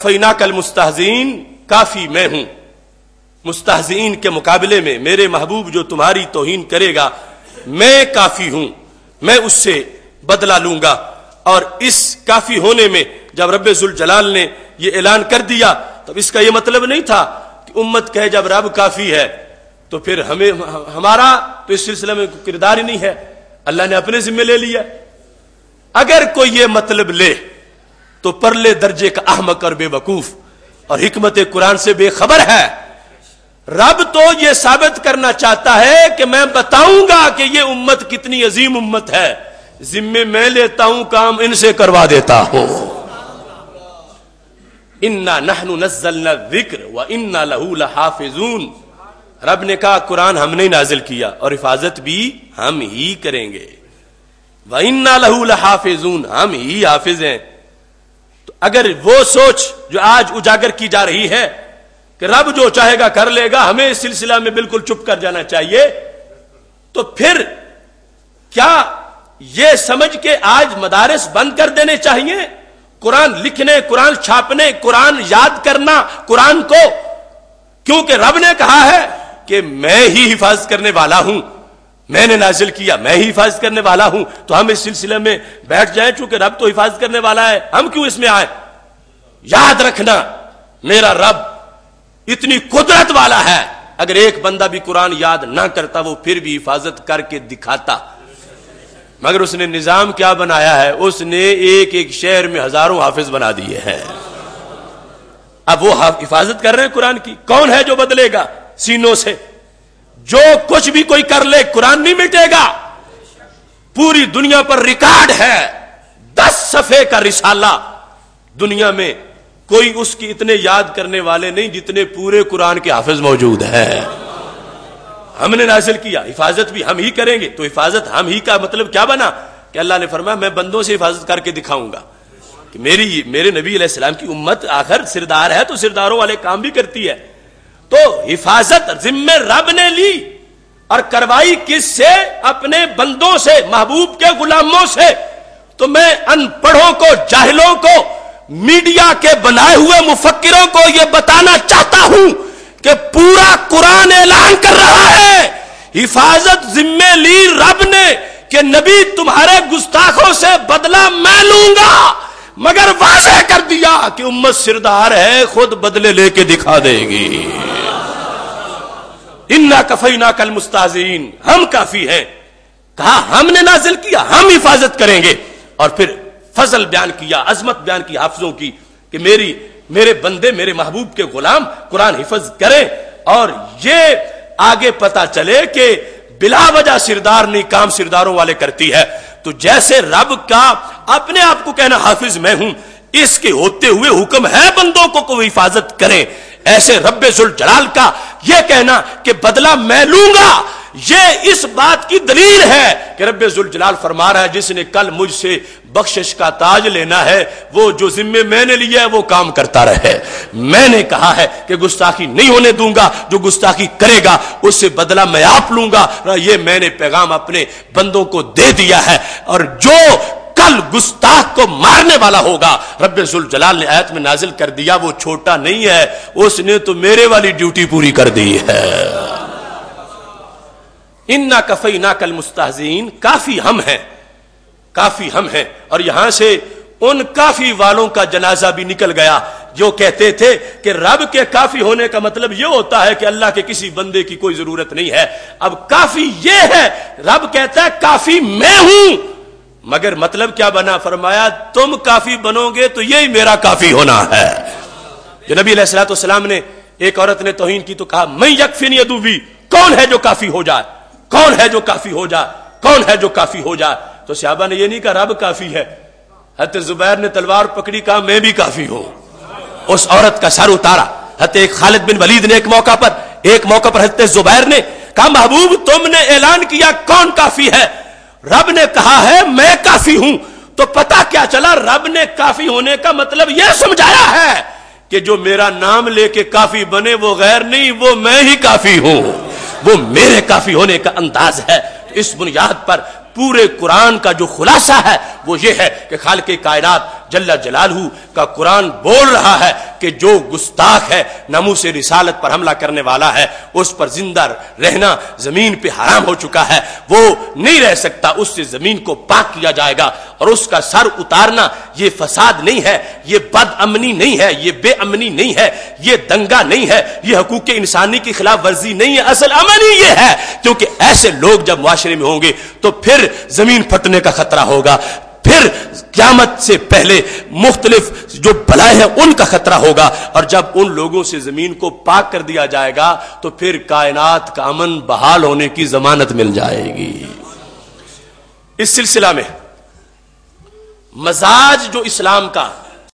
فیناکل مستہزئین، کافی میں ہوں مستہزئین کے مقابلے میں، میرے محبوب جو تمہاری توہین کرے گا میں کافی ہوں، میں اس سے بدلہ لوں گا۔ اور اس کافی ہونے میں جب رب ذوالجلال نے یہ اعلان کر دیا تب اس کا یہ مطلب نہیں تھا کہ امت کہے جب رب کافی ہے تو پھر ہمارا تو اس سلسلے میں کردار ہی نہیں ہے، اللہ نے اپنے ذمہ لے لیا۔ اگر کوئی یہ مطلب لے تو پرلے درجے کا احمق اور بے وقوف اور حکمت قرآن سے بے خبر ہے۔ رب تو یہ ثابت کرنا چاہتا ہے کہ میں بتاؤں گا کہ یہ امت کتنی عظیم امت ہے، ذمے میں لیتا ہوں، کام ان سے کروا دیتا ہوں۔ انا نحن نزلنا الذکر وانا لہ لحافظون، رب نے کہا قرآن ہم نے نازل کیا اور حفاظت بھی ہم ہی کریں گے۔ وانا لہ لحافظون، ہم ہی حافظ ہیں۔ تو اگر وہ سوچ جو آج اجاگر کی جا رہی ہے کہ رب جو چاہے گا کر لے گا، ہمیں اس سلسلہ میں بالکل چپ کر جانا چاہیے، تو پھر کیا یہ سمجھ کے آج مدارس بند کر دینے چاہیے؟ قرآن لکھنے، قرآن چھاپنے، قرآن یاد کرنا قرآن کو، کیونکہ رب نے کہا ہے کہ میں ہی حفاظت کرنے والا ہوں، میں نے نازل کیا، میں ہی حفاظت کرنے والا ہوں، تو ہم اس سلسلے میں بیٹھ جائیں چونکہ رب تو حفاظت کرنے والا ہے، ہم کیوں اس میں آئیں؟ یاد رکھنا میرا رب اتنی قدرت والا ہے، اگر ایک بندہ بھی قرآن یاد نہ کرتا وہ پھر بھی حفاظت کر کے دکھاتا، مگر اس نے نظام کیا بنایا ہے؟ اس نے ایک ایک شہر میں ہزاروں حافظ بنا دیے ہیں۔ اب وہ حفاظت کر رہے ہیں قرآن کی، کون ہے جو بدلے گا سینوں سے؟ جو کچھ بھی کوئی کر لے قرآن نہیں مٹے گا۔ پوری دنیا پر ریکارڈ ہے 10 صفحے کا رسالہ، دنیا میں کوئی اس کی اتنے یاد کرنے والے نہیں جتنے پورے قرآن کے حافظ موجود ہیں۔ ہم نے نازل کیا، حفاظت بھی ہم ہی کریں گے، تو حفاظت ہم ہی کا مطلب کیا بنا کہ اللہ نے فرمایا میں بندوں سے حفاظت کر کے دکھاؤں گا کہ میرے نبی علیہ السلام کی امت آخر سردار ہے تو سرداروں والے کام بھی کرتی ہے۔ تو حفاظت ذمہ رب نے لی اور کروائی کس سے؟ اپنے بندوں سے، محبوب کے غلاموں سے۔ تو میں ان پڑھوں کو، جاہلوں کو، میڈیا کے بنائے ہوئے مفکروں کو یہ بتانا چاہتا ہوں کہ پورا قرآن اعلان کر رہا ہے حفاظت ذمہ لی رب نے کہ نبی تمہارے گستاخوں سے بدلہ میں لوں گا، مگر واضح کر دیا کہ امت سردار ہے، خود بدلے لے کے دکھا دے گی۔ انا کفیناک المستہزئین، ہم کافی ہیں، کہا ہم نے نازل کیا، ہم حفاظت کریں گے، اور پھر فضل بیان کیا، عظمت بیان کی حافظوں کی کہ میرے بندے، میرے محبوب کے غلام قرآن حفظ کریں، اور یہ آگے پتا چلے کہ بلا وجہ سردار نہیں، کام سرداروں والے کرتی ہے۔ تو جیسے رب کا اپنے آپ کو کہنا حافظ میں ہوں، اس کے ہوتے ہوئے حکم ہے بندوں کو کوئی حفاظت کریں، ایسے رب ذوالجلال کا یہ کہنا کہ بدلہ میں لوں گا، یہ اس بات کی دلیل ہے کہ رب ذوالجلال فرما رہا ہے جس نے کل مجھ سے بخشش کا تاج لینا ہے وہ جو ذمہ میں نے لیا ہے وہ کام کرتا رہے۔ میں نے کہا ہے کہ گستاخی نہیں ہونے دوں گا، جو گستاخی کرے گا اس سے بدلہ میں آپ لوں گا، یہ میں نے پیغام اپنے بندوں کو دے دیا ہے۔ اور جو کل گستاخ کو مارنے والا ہوگا، رب ذوالجلال نے آیت میں نازل کر دیا، وہ چھوٹا نہیں ہے، اس نے تو میرے والی ڈیوٹی پوری کر دی ہے۔ انا کفیناک المستہزئین، کافی ہم ہیں، کافی ہم ہیں۔ اور یہاں سے ان کافی والوں کا جنازہ بھی نکل گیا جو کہتے تھے کہ رب کے کافی ہونے کا مطلب یہ ہوتا ہے کہ اللہ کے کسی بندے کی کوئی ضرورت نہیں ہے۔ اب کافی یہ ہے، رب کہتا ہے کافی میں ہوں، مگر مطلب کیا بنا؟ فرمایا تم کافی بنو گے تو یہی میرا کافی ہونا ہے۔ جو نبی علیہ الصلوۃ والسلام نے، ایک عورت نے توہین کی تو کہا من یکفینی عدوی، کون ہے جو کافی ہو جائے، کون ہے جو کافی ہو جائے، کون ہے جو کافی ہو جائے؟ تو صحابہ نے یہ نہیں کہا رب کافی ہے، حضرت زبیر نے تلوار پکڑی، کہا میں بھی کافی ہوں، اس عورت کا سر اتارا۔ حضرت خالد بن ولید نے ایک موقع پر حضرت زبیر نے کہا محبوب تم نے اعلان کیا کون کافی ہے؟ رب نے کہا ہے میں کافی ہوں۔ تو پتہ کیا چلا؟ رب نے کافی ہونے کا مطلب یہ سمجھایا ہے کہ جو میرا نام لے کے کافی بنے وہ غیر نہیں، وہ میں ہی کافی ہوں، وہ میرے کافی ہونے کا انداز ہے۔ اس بنیاد پر پورے قرآن کا جو خلاصہ ہے وہ یہ ہے کہ خالق کائنات جل جلالہ کا قرآن بول رہا ہے کہ جو گستاخ ہے، ناموس رسالت پر حملہ کرنے والا ہے، اس پر زندہ رہنا زمین پہ حرام ہو چکا ہے، وہ نہیں رہ سکتا، اس سے زمین کو پاک کیا جائے گا، اور اس کا سر اتارنا یہ فساد نہیں ہے، یہ بد امنی نہیں ہے، یہ بے امنی نہیں ہے، یہ دنگا نہیں ہے، یہ حقوق انسانی کی خلاف ورزی نہیں ہے، اصل امن ہی یہ ہے، کیونکہ ایسے لوگ جب معاشرے میں ہوں گے تو پھر زمین پھٹنے کا خطرہ ہوگا، پھر قیامت سے پہلے مختلف جو بلائیں ہیں ان کا خطرہ ہوگا، اور جب ان لوگوں سے زمین کو پاک کر دیا جائے گا تو پھر کائنات کا امن بحال ہونے کی ضمانت مل جائے گی۔ اس سلسلہ میں مزاج جو اسلام کا